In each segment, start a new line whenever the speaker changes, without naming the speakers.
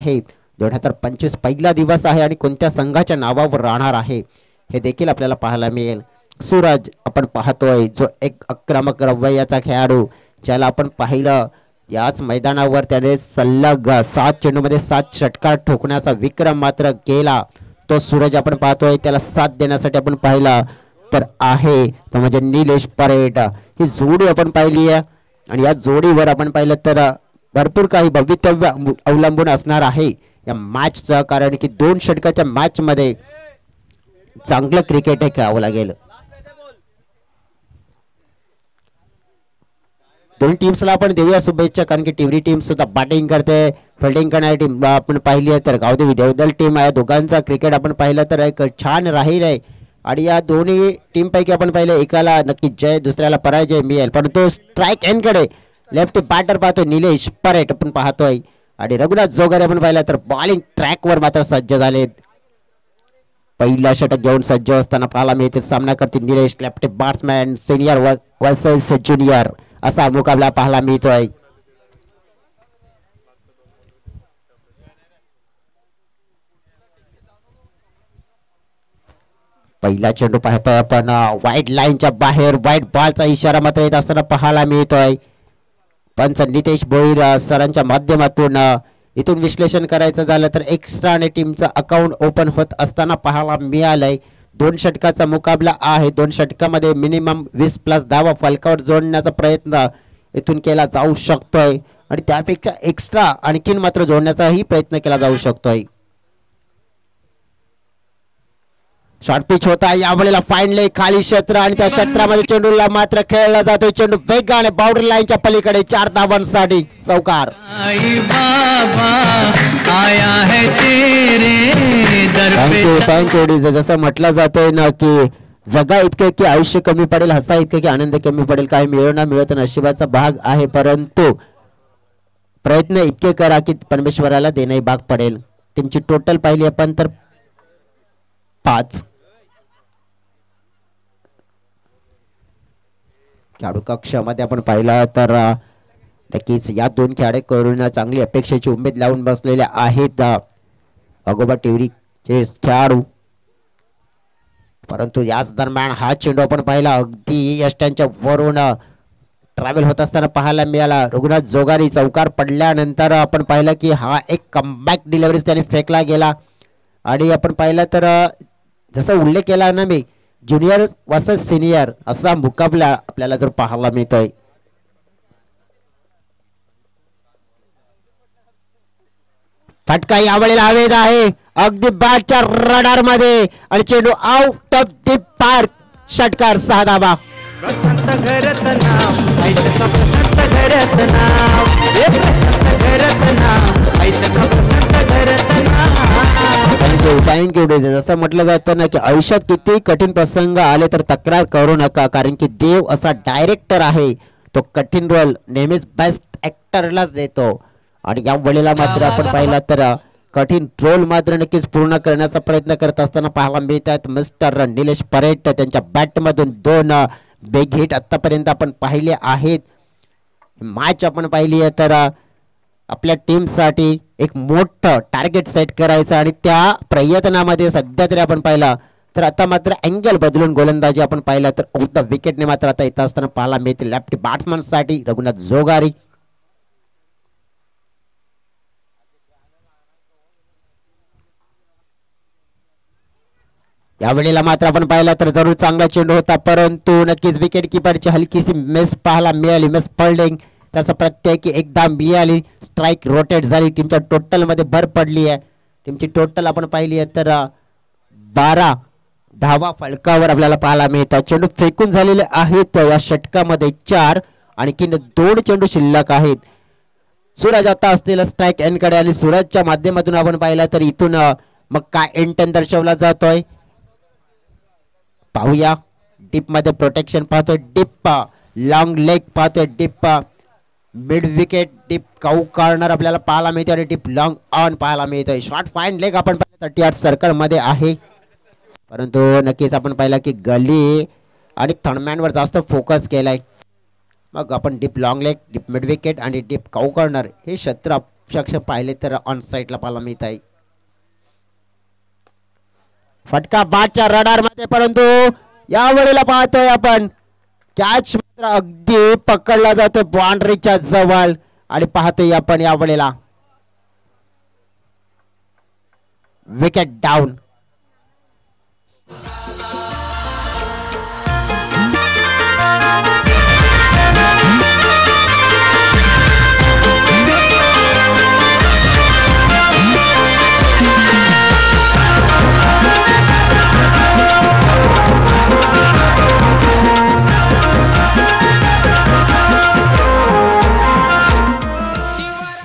आहे 2025 पहिला दिवस आहे आणि कोणत्या संघाच्या नावावर राहणार आहे हे देखील आपल्याला पाहायला मिळेल. सूरज आपण पाहतोय जो एक आक्रमक रवैयाचा खेळाडू, ज्याला आपण पाहिलं याच मैदानावर त्याने सलग 7 चेंडूमध्ये 7 षटकार ठोकण्याचा विक्रम मात्र केला. तो सूरज आपण पाहतोय, त्याला साथ देण्यासाठी आपण पाहिला तर आहे तो म्हणजे निलेश परेड. ही जोडी आपण पाहिली आहे आणि या जोडीवर आपण पाहिलं तर भरपूर काही भवितव्य अवलंबून असणार आहे या मॅचचं, कारण की 2 षटकाच्या मॅच मध्ये चांगलं क्रिकेट हे खेळावं लागेल. दोन्ही टीम्सला आपण देऊया शुभेच्छा, कारण की टिवरी टीम सुद्धा बॅटिंग करते, फिल्डिंग करणारी टीम आपण पाहिली आहे तर गावदेवी देवदल टीम आहे. दोघांचा क्रिकेट आपण पाहिलं तर एक छान राहील आहे आणि या दोन्ही टीम पैकी आपण पाहिलं एकाला नक्की जय दुसऱ्याला पराजय मिळेल. परंतु स्ट्राईक एंडकडे लेफ्ट बॅटर पाहतोय निलेश परेट आपण पाहतोय आणि रघुनाथ जोगारे आपण पाहिलं तर बॉलिंग ट्रॅकवर मात्र सज्ज झालेत. पहिला षटक घेऊन सज्ज असताना पाहायला मिळते सामना करतील Nilesh. Left batsman senior versus junior असा मुकाबला पाहायला मिळतोय. पहिला चेंडू पाहतोय आपण व्हाईट लाईनच्या बाहेर, व्हाईट बॉलचा इशारा मात्र येत असताना पाहायला मिळतोय. पंच नितेश भोईर सरांच्या माध्यमातून इथून विश्लेषण करायचं झालं तर एक्स्ट्रा आणि टीमचं अकाउंट ओपन होत असताना पाहायला मिळालंय. 2 षटकाचा मुकाबला आहे. 2 षटकामध्ये मिनिमम 20+ धावा फलकावर जोडण्याचा प्रयत्न इथून केला जाऊ शकतोय आणि त्यापेक्षा एक्स्ट्रा आणखीन मात्र जोडण्याचाही प्रयत्न केला जाऊ शकतोय. शॉर्ट पिच होता यावेळेला फाईनली खाली क्षेत्र आणि त्या क्षेत्रामध्ये चेंडूला मात्र खेळला जातोय. चेंडू वेगाने बाउंड्री लाईनच्या पलीकडे 4 धावांसाठी चौकार. Thank you DJ. जसं म्हटलं जातंय ना की जगा इतके की आयुष्य कमी पडेल, हसा इतके की आनंद कमी पडेल. काही मिळवणं मिळत नशिबाचा भाग आहे, परंतु प्रयत्न इतके करा की परमेश्वराला देणंही भाग पडेल. टीमची टोटल पाहिली आपण तर 5. खेळाडू कक्षामध्ये आपण पाहिला तर नक्कीच या 2 खेळाडूंकडून चांगली अपेक्षेची उमेद लावून बसलेल्या आहेत अगोबा टिवरीचे खेळाडू. परंतु याच दरम्यान हा चेंडू आपण पाहिला अगदी यष्ट्यांच्या वरून ट्रॅव्हल होत असताना पाहायला मिळाला. रघुनाथ जोगारी चौकार पडल्यानंतर आपण पाहिलं की हा एक कमबॅक डिलिव्हरी त्याने फेकला गेला आणि आपण पाहिलं तर जसं उल्लेख केला ना मी ज्युनियर वर्सेस सिनियर असा मुकाबला आपल्याला जर पाहायला मिळतोय. फटका यावेळेला हवेत आहे अगदी बॅटच्या रडार मध्ये आणि चेंडू आउट ऑफ द पार्क. षटकार 6 धावा. थँक्यू डेजे. जसं म्हटलं जातं ना की आयुष्यात किती कठीण प्रसंग आले तर तक्रार करू नका, कारण की देव असा डायरेक्टर आहे, तो कठीण रोल नेहमीच बेस्ट ऍक्टरलाच देतो. आणि या वेळेला मात्र आपण पाहिला तर कठीण रोल मात्र नक्कीच पूर्ण करण्याचा प्रयत्न करत असताना पाहायला मिळतात मिस्टर निलेश परेट. त्यांच्या बॅटमधून 2 बिग हिट आतापर्यंत आपण पाहिले आहेत. मॅच आपण पाहिली आहे तर आपल्या टीमसाठी एक मोठं टार्गेट सेट करायचं आणि त्या प्रयत्नामध्ये सध्या तरी आपण पाहिला तर आता मात्र अँगल बदलून गोलंदाजी आपण पाहिला तर ऑफ द विकेटने मात्र आता येत असताना पाहायला मिळते लेफ्ट बॅट्समन साठी रघुनाथ जोगारी. यावेळेला मात्र आपण पाहिला तर जरूर चांगला चेंडू होता, परंतु नक्कीच विकेट किपरची हलकीशी मिस पाहायला मिळाली. मिस फॉल्डिंग त्याचा प्रत्येकी एकदा मिळाली. स्ट्राईक रोटेट झाली. टीमच्या टोटल मध्ये भर पडली आहे. टीमची टोटल आपण पाहिली आहे तर 12 धावा फलकावर आपल्याला पाहायला मिळतात. चेंडू फेकून झालेले आहेत या षटकामध्ये 4. आणखीन 2 चेंडू शिल्लक आहेत. सूरज आता असलेला स्ट्राईक एंड कडे आणि सूरजच्या माध्यमातून आपण पाहिला तर इथून मग काय एंड दर्शवला जातोय पाहूया. डीप मध्ये प्रोटेक्शन पाहतोय, डीप लॉंग लेग पाहतोय, डीप मिड विकेट, डीप काऊ कॉर्नर आपल्याला पाहायला मिळते आणि डीप लॉंग ऑन पाहायला मिळतोय. शॉर्ट फाईन लेग आपण 38 सर्कल मध्ये आहे, परंतु नक्कीच आपण पाहिला की गली आणि थर्डमॅन वर जास्त फोकस केलाय. मग आपण deep long leg, deep mid wicket आणि डीप काऊ कॉर्नर हे क्षेत्र प्रत्यक्ष पाहिले तर ऑन साईडला पाहायला मिळत आहे. फटका बादच्या रडार मध्ये, परंतु यावेळेला पाहतोय आपण कॅच मात्र अगदी पकडला जातोय बाउंड्रीच्या जवळ आणि पाहतोय आपण यावेळेला विकेट डाऊन.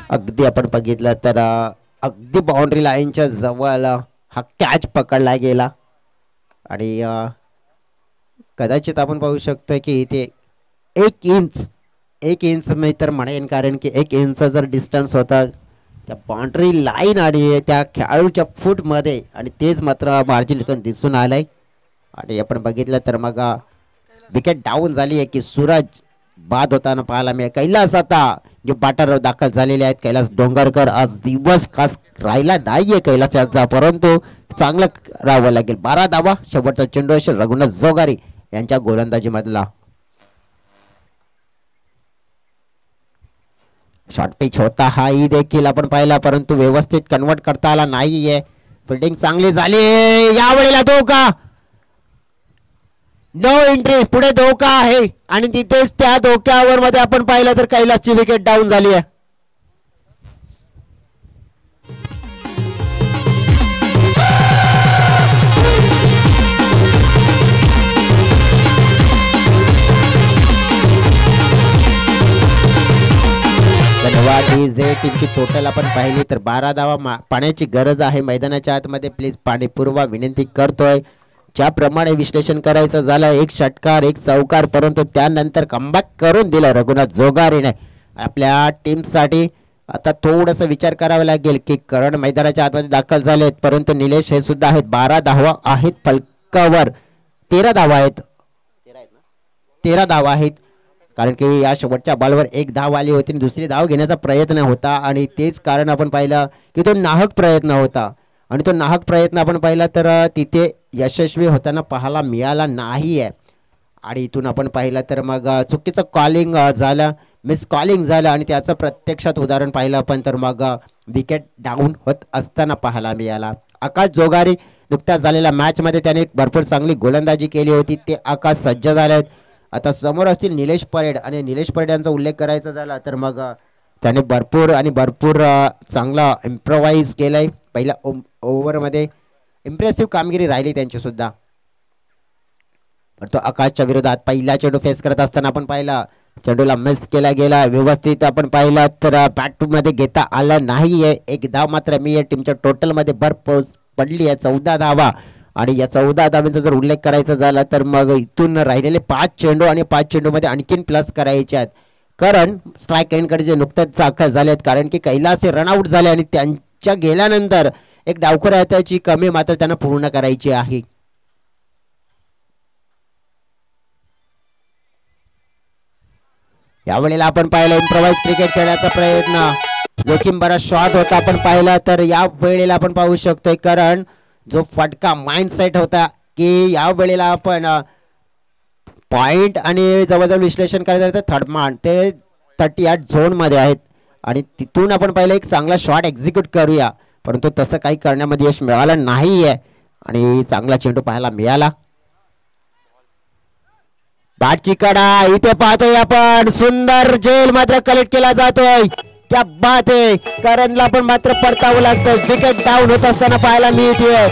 अगदी आपण बघितलं तर अगदी बाउंड्री लाईनच्या जवळ हा कॅच पकडला गेला आणि कदाचित आपण पाहू शकतो की इथे एक इंच मी तर म्हणेन, कारण की 1 इंच जर डिस्टन्स होता त्या बाउंड्री लाईन आणि त्या खेळाडूच्या फूटमध्ये, आणि तेच मात्र मार्जिन इथून दिसून आलंय. आणि आपण बघितलं तर मग विकेट डाऊन झाली आहे की सूरज बाद होताना पाहायला मिळेल. कैलास आता जे बाटार दाखल झालेले आहेत, कैलास डोंगरकर आज दिवस खास राहिला नाहीये कैलासचा, परंतु चांगलं राहावं लागेल. 12 धावा शेवटचा चेंडू असेल रघुनाथ जोगारी यांच्या गोलंदाजी मधला. शॉर्ट पिच होता हाही देखील आपण पाहिला, परंतु व्यवस्थित कन्वर्ट करता आला नाहीये. फिल्डिंग चांगली झाली. यावेळेला धोका, नो एंट्री, पुढे धोका आहे आणि तिथेच त्या धोक्यावर मध्ये आपण पाहिलं तर कैलासची विकेट डाऊन झाली आहे. टीमची टोटल आपण पाहिली तर 12 धावा. पाण्याची गरज आहे मैदानाच्या आतमध्ये, प्लीज पाणी पुरवा विनंती करतोय. ज्याप्रमाणे विश्लेषण करायचं झालं, 1 षटकार 1 चौकार, परंतु त्यानंतर कमबॅक करून दिलं रघुनाथ जोगारीने आपल्या टीमसाठी. आता थोडंसं विचार करावा लागेल की करण मैदानाच्या आतमध्ये दाखल झालेत, परंतु निलेश हे सुद्धा आहेत. 12 धावा आहेत फलकावर, 13 धावा आहेत, 13 धावा आहेत, कारण की या शेवटच्या बॉलवर 1 धाव आली होती, दुसरी धाव घेण्याचा प्रयत्न होता आणि तेच कारण आपण पाहिलं की तो नाहक प्रयत्न होता आणि तो नाहक प्रयत्न आपण पाहिला तर तिथे यशस्वी होताना पाहायला मिळाला नाही आहे. आणि इथून आपण पाहिलं तर मग चुकीचं कॉलिंग झालं, मिस कॉलिंग झालं आणि त्याचं प्रत्यक्षात उदाहरण पाहिलं आपण तर मग विकेट डाऊन होत असताना पाहायला मिळाला. आकाश जोगारी नुकत्याच झालेल्या मॅचमध्ये त्याने भरपूर चांगली गोलंदाजी केली होती, ते आकाश सज्ज झाले आहेत. आता समोर असतील निलेश परेड, आणि निलेश परेड यांचा उल्लेख करायचा झाला तर मग त्याने भरपूर चांगला इम्प्रोवाइज केलाय. पहिल्या ओव्हरमध्ये इम्प्रेसिव्ह कामगिरी राहिली त्यांची सुद्धा. पण तो आकाशच्या विरोधात पहिला चेंडू फेस करत असताना आपण पाहिला चेंडूला मिस केला गेला. व्यवस्थित आपण पाहिला तर बॅट मध्ये घेता आलं नाहीये. 1 धाव मात्र मी या टीमच्या टोटल मध्ये भर पडली आहे, 14 धावा. आणि या 14 धावांचा जर उल्लेख करायचा झाला तर मग इथून राहिलेले 5 चेंडू आणि 5 चेंडू मध्ये आणखीन प्लस करायचे आहेत, कारण स्ट्राईक एंडकडे जे नुकतेच दाखल झाले आहेत, कारण की कैलास हे रनआउट झाले आणि त्यांच्या गेल्यानंतर एक डावखोर त्याची कमी मात्र त्यांना पूर्ण करायची आहे. यावेळेला आपण पाहिलं इम्प्रोवाइज क्रिकेट खेळण्याचा प्रयत्न, जोखीम बरा शॉट होता आपण पाहिला तर या वेळेला आपण पाहू शकतोय, कारण जो फटका माइंडसेट होता की या वेळेला आपण पॉइंट आणि जवळजवळ विश्लेषण करायचं तर थर्ड मान ते 38 झोन मध्ये आहेत आणि तिथून आपण पाहिलं एक चांगला शॉट एक्झिक्यूट करूया, परंतु तसं काही करण्यामध्ये यश मिळालं नाहीये आणि चांगला चेंडू पाहायला मिळाला. बॅटची कडा इथे पाहतोय आपण, सुंदर झेल मात्र कलेक्ट केला जातोय. क्या बात आहे, करणला पण मात्र परतावं लागतं. विकेट डाऊन होत असताना पाहायला मिळते.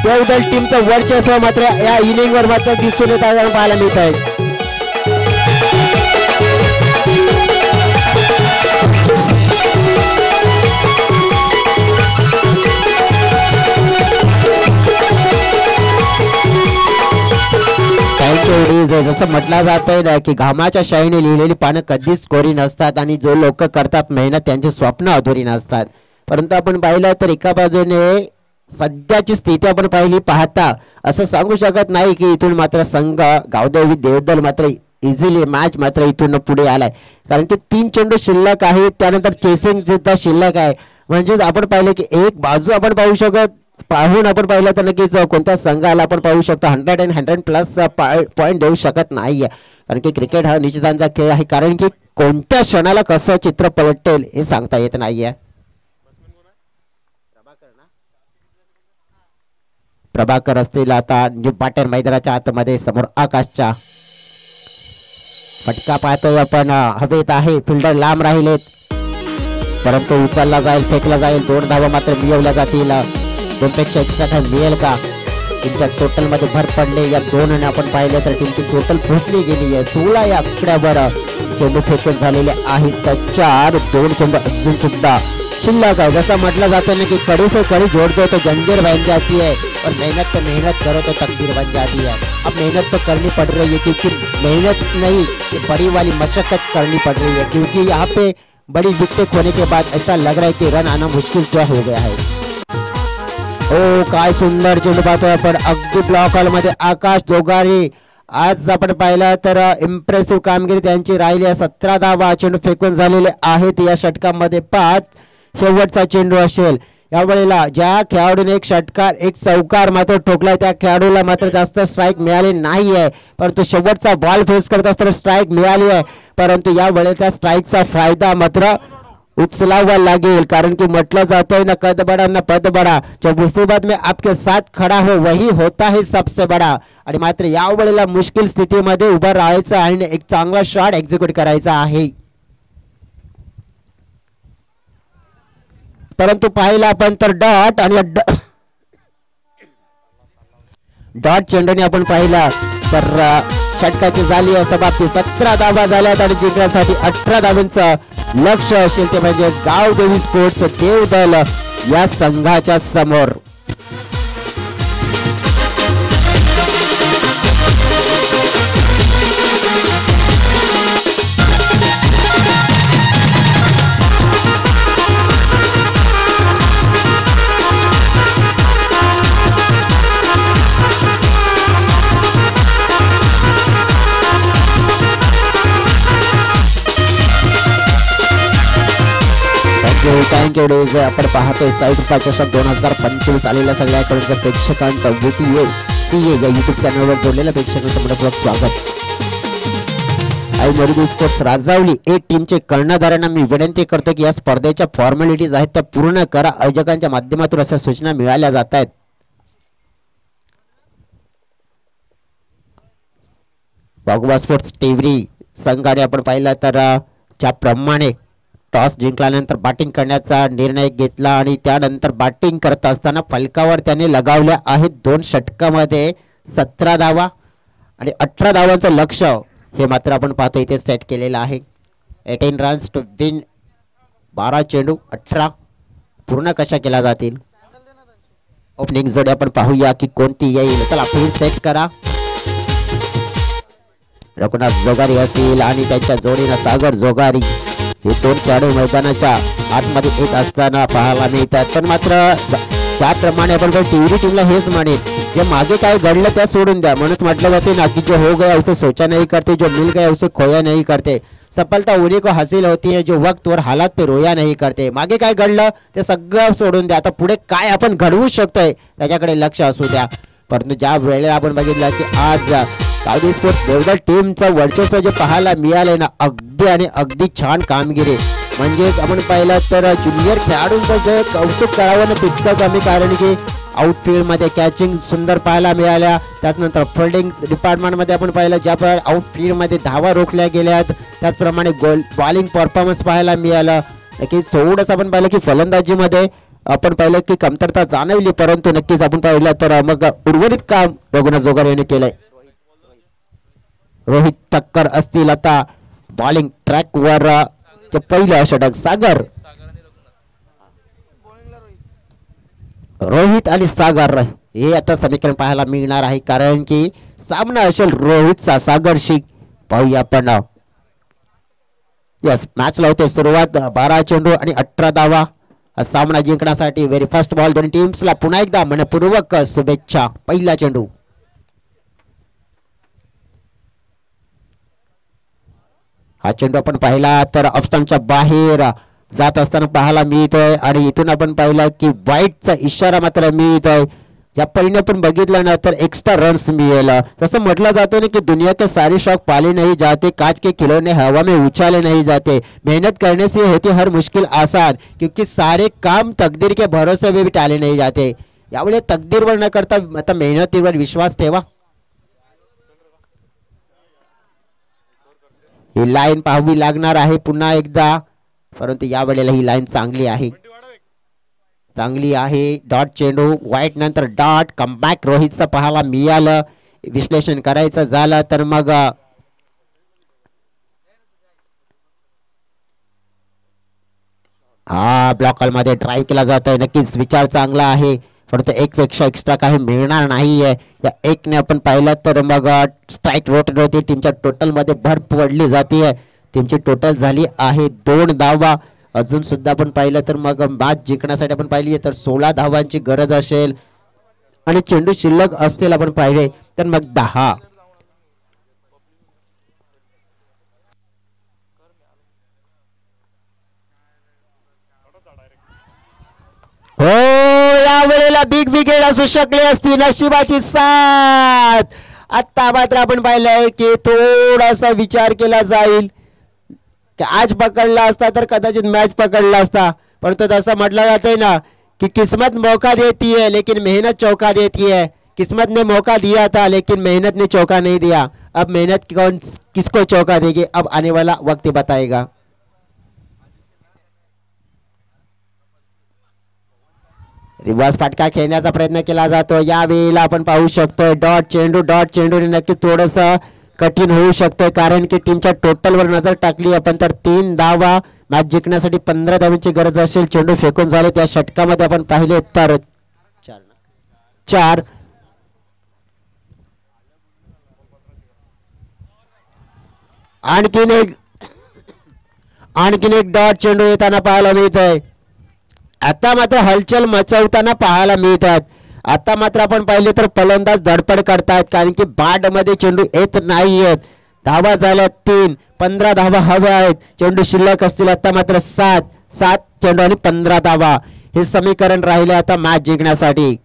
देवदल टीमचं वर्चस्व मात्र या इनिंग वर मात्र दिसून येत पाहायला मिळत आहे. जसं म्हटलं जातंय ना की घामाच्या शाईने लिहिलेली पानं कधीच कोरी नसतात आणि जो लोक करतात मेहनत त्यांचे स्वप्न अधुरी नसतात. परंतु आपण पाहिलं तर एका बाजूने सध्याची स्थिती आपण पाहिली पाहता असं सांगू शकत नाही की इथून मात्र संघ गावदेवी देवदल मात्र इझिली मॅच मात्र इथून पुढे आलाय, कारण की 3 चेंडू शिल्लक आहे, त्यानंतर चेसिंग सुद्धा शिल्लक आहे. म्हणजेच आपण पाहिलं की एक बाजू आपण पाहून आपण पाहिलं तर नक्कीच कोणत्या संघाला आपण पाहू शकतो 100+ पॉईंट देऊ शकत नाहीये, कारण की क्रिकेट हा निश्चितांचा खेळ आहे, कारण की कोणत्या क्षणाला कसं चित्र पलटेल हे सांगता येत नाहीये. प्रभाकर असतील आता पाटेर मैदानाच्या आतमध्ये समोर आकाशच्या. फटका पाहतोय आपण, हवेत आहे, फिल्डर लांब राहिलेत, परंतु उचलला जाईल, फेकला जाईल. 2 धावा मात्र मिळवल्या जातील. 2 पेक्षा एक्स्ट्रा टाइम मिळेल का? टीमच्या टोटल मध्ये भर पडले. या 2 आपण पाहिलं तर टीमची टोटल पोहोचली गेली आहे 16 या आकड्यावर. चेंडू फेकून झालेले आहेत 4. 2 चेंडू अजून सुद्धा शिल्लक आहे. जसा म्हटलं जातं ना की कड़ी से कड़ी जोड़ दो तो जंजीर बन जाती है, और मेहनत पे मेहनत करो तो तकदीर बन जाती है. अब मेहनत तो करनी पड़ रही है, क्योंकि मेहनत नहीं, ये बड़ी वाली मशक्कत करनी पड़ रही है, क्योंकि यहाँ पे बड़ी विकेट होने के बाद ऐसा लग रहा है कि रन आना मुश्किल जो हो गया है. ओ काय सुंदर चेंडू पाहतोय आपण, अगदी ब्लॉक हॉल मध्ये आकाश जोगारी. आज आपण पाहिलं तर इम्प्रेसिव्ह कामगिरी त्यांची राहिली आहे. 17 धावा चेंडू फेकून झालेले आहेत या षटकामध्ये. 5 शेवटचा चेंडू असेल यावेळेला. ज्या खेळाडूने एक षटकार एक चौकार मात्र ठोकलाय त्या खेळाडूला मात्र जास्त स्ट्राईक मिळाली नाही आहे, परंतु शेवटचा बॉल फेस करत असताना स्ट्राईक मिळाली आहे, परंतु यावेळेला त्या स्ट्राईकचा फायदा मात्र उचलावा लागेल, कारण की म्हटलं जातंय ना कद बडा ना पद बडा, जो मुसीबत में आपके साथ खडा हो वही होता है सबसे बडा. आणि मात्र यावेळेला मुश्किल स्थितीमध्ये उभं राहायचं आणि एक चांगला शॉट एक्झिक्यूट करायचा आहे. परंतु पाहिलं आपण तर डॉट आणि डॉट चेंडूने आपण पाहिला तर षटकाची झाली आहे समाप्ती. 17 धावा झाल्यात आणि जिंकण्यासाठी 18 धावांचं लक्ष असेल ते म्हणजेच गावदेवी स्पोर्ट्स देवदल या संघाच्या समोर. थँक्यू. आपण पाहतोय साई कृपा चषक 2025 आलेल्या सगळ्याकडून प्रेक्षकांचं VTA या युट्यूब चॅनलवर जोडलेल्या प्रेक्षकांचं मनपूर्वक स्वागत. आई मरुदी स्पोर्ट्स राजावली ए टीमचे कर्णधारांना मी विनंती करतो की या स्पर्धेच्या फॉर्मॅलिटीज आहेत त्या पूर्ण करा. आयोजकांच्या माध्यमातून अशा सूचना मिळाल्या जात आहेत. वाघोबा स्पोर्ट्स टिवरी संघाने आपण पाहिलं तर ज्याप्रमाणे टॉस जिंकल्यानंतर बॅटिंग करण्याचा निर्णय घेतला आणि त्यानंतर बॅटिंग करत असताना फलकावर त्याने लगावल्या आहेत 2 षटकामध्ये 17 धावा आणि 18 धावांचं लक्ष हे मात्र आपण पाहतो इथे सेट केलेलं आहे. 18 रन्स टू विन. 12 चेंडू 18 पूर्ण कशा केल्या जातील. ओपनिंग जोडी आपण पाहूया की कोणती येईल. चला फील्ड सेट करा. रघुनाथ जोगारी असतील आणि त्यांच्या जोडीला सागर जोगारी हे 2 खेळाडू मैदानाच्या आतमध्ये येत असताना पाहायला मिळतात. पण मात्र ज्याप्रमाणे आपण टिवरी टीमला हेच म्हणेल, जे मागे काय घडलं त्या सोडून द्या. म्हणून म्हटलं जाते ना की जो हो गया उसे सोचा नहीं करते, जो मिल गया उसे खोया नहीं करते. सफलता उन्हीं को हासिल होती है जो वक्त और हालात पे रोया नहीं करते. मागे काय घडलं ते सगळं सोडून द्या. आता पुढे काय आपण घडवू शकतोय त्याच्याकडे लक्ष असू द्या. परंतु ज्या वेळेला आपण बघितलं की आज गावदेवी स्पोर्ट्स देवदल टीमचं वर्चस्व जे पाहायला मिळाले ना अगदी आणि अगदी छान कामगिरी. म्हणजेच आपण पाहिलं तर ज्युनियर खेळाडूंचं जे कौतुक करावं ना तितकं कमी, कारण की आउटफील्डमध्ये कॅचिंग सुंदर पाहायला मिळाल्या. त्याचनंतर फिल्डिंग डिपार्टमेंटमध्ये आपण पाहिलं ज्याप्रमाणे आउटफील्डमध्ये धावा रोखल्या गेल्यात त्याचप्रमाणे बॉलिंग परफॉर्मन्स पाहायला मिळालं. नक्कीच थोडंसं आपण पाहिलं की फलंदाजीमध्ये आपण पाहिलं की कमतरता जाणवली, परंतु नक्कीच आपण पाहिलं तर मग उर्वरित काम रघुनाथ जोगार यांनी केलंय. रोहित ठक्कर असतील आता बॉलिंग ट्रॅकवर. पहिलं षटक सागर, रोहित आणि सागर हे आता समीकरण पाहायला मिळणार आहे, कारण की सामना असेल रोहितचा सागरशी. पाहूया आपण. यस मॅच लावते सुरुवात. 12 चेंडू आणि 18 धावा. सामना जिंकण्यासाठी व्हेरी फर्स्ट बॉल दोन्ही टीम्सला पुन्हा एकदा मनपूर्वक शुभेच्छा. पहिला चेंडू हा चेंडू आपण पाहिला तर ऑफस्टंपच्या बाहेर जात असताना पाहायला मिळतोय आणि इथून आपण पाहिला की वाईटचा इशारा मात्र मिळतोय. ज्या परीने आपण बघितलं ना तर एक्स्ट्रा रन्स मिळेल. तसं म्हटलं जातं ना की दुनिया के सारे शौक पाले नहीं जाते, कांच के खिलौने हवा में उछाले नहीं जाते, मेहनत करने से होती हर मुश्किल आसान, क्योंकि सारे काम तकदीर के भरोसे में भी टाले नहीं जाते. यावेळी तकदीरवर न करता आता मेहनतीवर विश्वास ठेवा. ही लाईन पाहावी लागणार आहे पुन्हा एकदा, परंतु या वेळेला ही लाईन चांगली आहे, चांगली आहे. डॉट चेंडू वाईट नंतर डॉट कमबॅक रोहितचं पाहायला मिळालं. विश्लेषण करायचं झालं तर मग हा ब्लॉकल मध्ये ड्राईव्ह केला जातोय. नक्कीच विचार चांगला आहे, परंतु एक पेक्षा एक्स्ट्रा काही मिळणार नाहीये. या एकने आपण पाहिलं तर मग स्ट्राईक रोटेट होती. टीमच्या टोटल मध्ये भर पडली जाते. टीमची टोटल झाली आहे 2 धावा. अजून सुद्धा आपण पाहिलं तर मग मॅच जिंकण्यासाठी आपण पाहिली तर 16 धावांची गरज असेल आणि चेंडू शिल्लक असतील आपण पाहिले तर मग 10. हो यावेळेला बिग विकेट असू शकली असती, नशिबाची साथ. आता मात्र आपण पाहिलंय की थोडासा विचार केला जाईल की आज पकडला असता तर कदाचित मॅच पकडला असता, परंतु तसं म्हटलं जाते ना कि किस्मत मौका देती है लेकिन मेहनत चौका देती है. किस्मत ने मौका दिया था लेकिन मेहनत ने चौका नहीं दिया. अब मेहनत कौन किसको चौका देगी, अब आने वाला वक्त बताएगा. रिवर्स फटका खेळण्याचा प्रयत्न केला जातो. यावेळेला आपण पाहू शकतोय डॉट चेंडू नक्की थोडस कठीण होऊ शकतोय, कारण की टीमच्या टोटलवर नजर टाकली आपण तर 3 धावा. मॅच जिंकण्यासाठी 15 धावांची गरज असेल. चेंडू फेकून झाले त्या षटकामध्ये आपण पाहिले तर 4. आणखीन एक डॉट चेंडू येताना पाहायला मिळतोय. आता मात्र हलचल मचवताना पाहायला मिळतात. आता मात्र आपण पाहिले तर फलंदाज धडपड करतायत, कारण की बाद मध्ये चेंडू येत नाहीयेत. धावा झाल्या 3, 15 धावा हव्या आहेत. चेंडू शिल्लक असतील आता मात्र 7 चेंडू आणि 15 धावा. हे समीकरण राहिले आता मॅच जिंकण्यासाठी.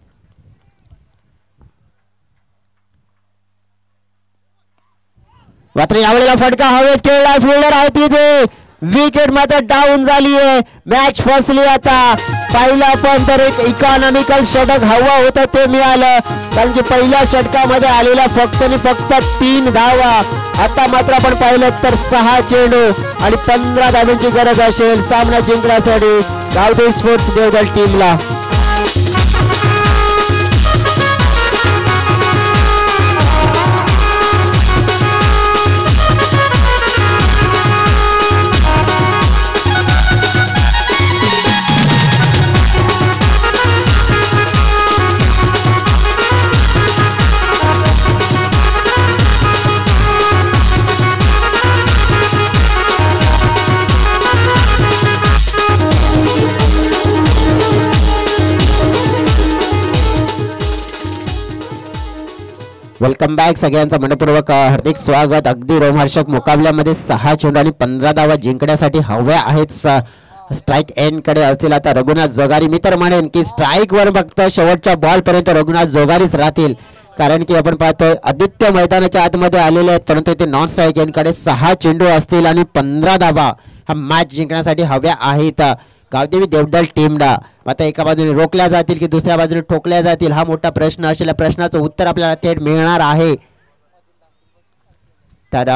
मात्र यावेळेला फटका हवेत खेळला. फिल्डर आहे तिथे, विकेट मात्र डाऊन झाली आहे. मॅच फसली. आता पहिला पण तर एक इकॉनॉमिकल षटक हवा होतं ते मिळालं, कारण की पहिल्या षटकामध्ये आलेला फक्त 3 धावा. आता मात्र आपण पाहिलं तर 6 चेंडू आणि 15 धावांची गरज असेल सामना जिंकण्यासाठी गावठी स्पोर्ट्स देवगड टीमला. Welcome back. सगळ्यांचं मनपूर्वक हार्दिक स्वागत. अगदी रोमहर्षक मुकाबल्यामध्ये 6 चेंडू आणि 15 धावा जिंकण्यासाठी हव्या आहेत. स्ट्राईक एंड कडे असतील आता रघुनाथ जोगारी. मी तर म्हणेन की स्ट्राईक वर फक्त शेवटच्या बॉल पर्यंत रघुनाथ जोगारीच राहतील, कारण की आपण पाहतोय आदित्य मैदानाच्या आतमध्ये आलेले आहेत, परंतु ते नॉन स्ट्राईक एंड कडे 6 चेंडू असतील आणि 15 धावा हा मॅच जिंकण्यासाठी हव्या आहेत गावदेवी देवदल टीमला. आता एका बाजूने रोखल्या जातील की दुसऱ्या बाजूने ठोकल्या जातील, हा मोठा प्रश्न असेल. प्रश्नाचं उत्तर आपल्याला थेट मिळणार आहे. तर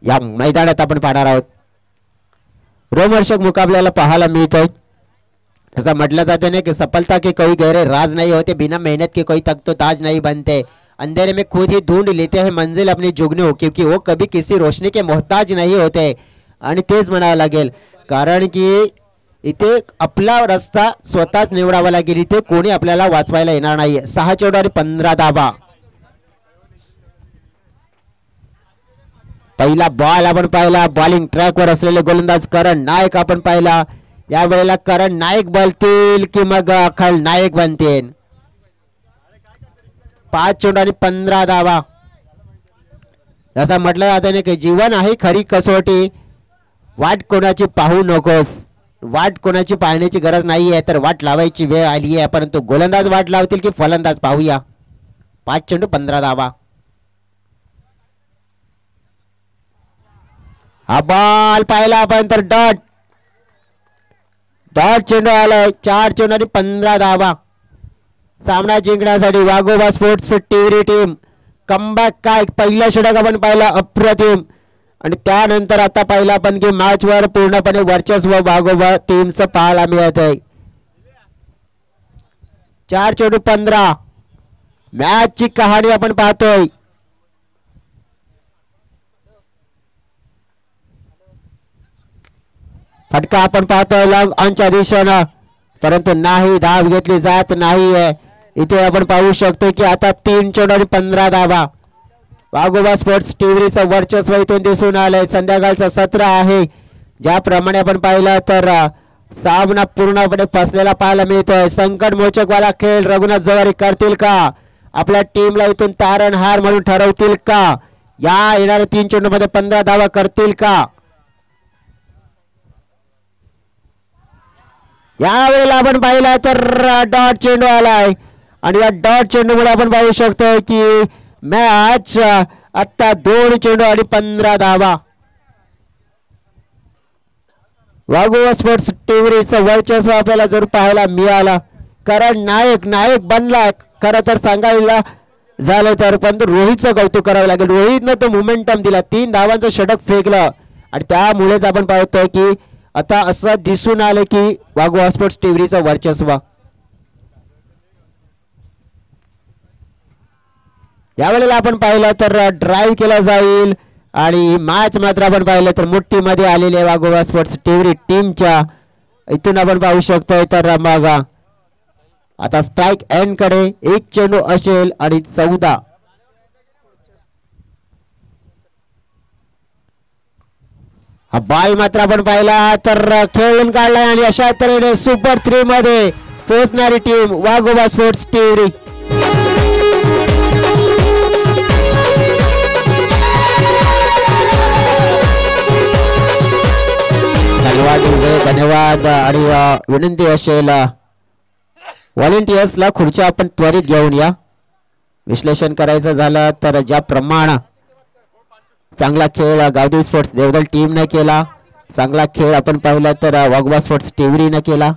या मैदानात आपण पाहणार आहोत रोमहर्षक मुकाबल्याला पाहायला मिळतोय. ऐसा म्हटलं जाते ना कि सफलता के कोई गहरे राज नहीं होते, बिना मेहनत के कोई तक तो ताज नहीं बनते, अंधेरे में खुद ही ढूंढ लेते हैं मंजिल अपनी जुगनू, क्योंकि वो कभी किसी रोशनी के मोहताज नहीं होते. आणि तेच म्हणावं लागेल, कारण की इथे आपला रस्ता स्वतःच निवडावा लागेल. इथे कोणी आपल्याला वाचवायला येणार नाही. 6 चेंडू आणि 15 धावा. पहिला बॉल आपण पाहिला. बॉलिंग ट्रॅक वर असलेले गोलंदाज करण नायक आपण पाहिला. या वेळेला करण नायक बोलतील की मग अखल नायक बनतील. 5 चेंडू आणि 15 धावा. जसं म्हटलं जातं ना की जीवन आहे खरी कसोटी, वाट कोणाची पाहू नकोस. वाट कोणाची पाहण्याची गरज नाही आहे, तर वाट लावायची वेळ आली आहे. परंतु गोलंदाज वाट लावतील की फलंदाज पाहूया. 5 चेंडू 15 धावा. हा बॉल पाहिला आपण तर डॉट चेंडू आलाय. 4 चेंडू आणि 15 धावा. सामना जिंकण्यासाठी वाघोबा स्पोर्ट्स टिवरी टीम कमबॅक. काय पहिला षटक आपण पाहिला अप्रतिम, आणि त्यानंतर आता पाहिला आपण की मॅच वर पूर्णपणे वर्चस्व वाघोबा टीमचं पाहायला मिळत आहे. 4 चेंडू 15. मॅच ची कहाणी आपण पाहतोय. फटका आपण पाहतोय लॉंग ऑनच्या दिशेनं, परंतु नाही, धाव घेतली जात नाहीये. इथे आपण पाहू शकतो की आता 3 चेंडू आणि 15 धावा. वाघोबा स्पोर्ट्स टिवरीचं वर्चस्व इथून दिसून आलंय. संध्याकाळचं सत्र आहे. ज्याप्रमाणे आपण पाहिलं तर सामना पूर्णपणे फसलेला पाहायला मिळतोय. संकट मोचकवाला खेळ रघुनाथ जवारी करतील का? आपल्या टीमला इथून तारणहार म्हणून ठरवतील का? या येणाऱ्या 3 चेंडू मध्ये 15 धावा करतील का? यावेळेला आपण पाहिलं तर डॉट चेंडू आलाय, आणि या डॉट चेंडूमुळे आपण पाहू शकतो की मॅच आता 2 चेंडू आणि 15 धावा. वाघोबा स्पोर्ट्स टिवरीचं वर्चस्व आपल्याला जरूर पाहायला मिळाला, कारण नायक बनला खरं तर सांगायला झालं तर. पण रोहितचं कौतुक करावं लागेल. रोहितनं तो मोमेंटम दिला, 3 धावांचं षटक फेकलं, आणि त्यामुळेच आपण पाहतोय की आता असं दिसून आलं की वाघोबा स्पोर्ट्स टिवरीचं वर्चस्व. यावेळेला आपण पाहिलं तर ड्राईव्ह केला जाईल, आणि मॅच मात्र आपण पाहिलं तर मुठ्ठीमध्ये आलेले वाघोबा स्पोर्ट्स टिवरी टीमच्या. इथून आपण पाहू शकतोय तर मग आता स्ट्राईक एंड कडे 1 चेंडू असेल आणि 14. हा बॉल मात्र आपण पाहिला तर खेळून काढलाय, आणि अशा तऱ्हेने सुपर 3 मध्ये पोहोचणारी टीम वाघोबा स्पोर्ट्स टिवरी. धन्यवाद. आणि विनंती असेल व्हॉलेंटियर्सला खुर्च्या आपण त्वरित घेऊन या. विश्लेषण करायचं झालं तर ज्याप्रमाणे चांगला खेळ गावदेवी स्पोर्ट्स देवदल टीमने केला, चांगला खेळ आपण पाहिला तर वाघोबा स्पोर्ट्स टिवरीने केला.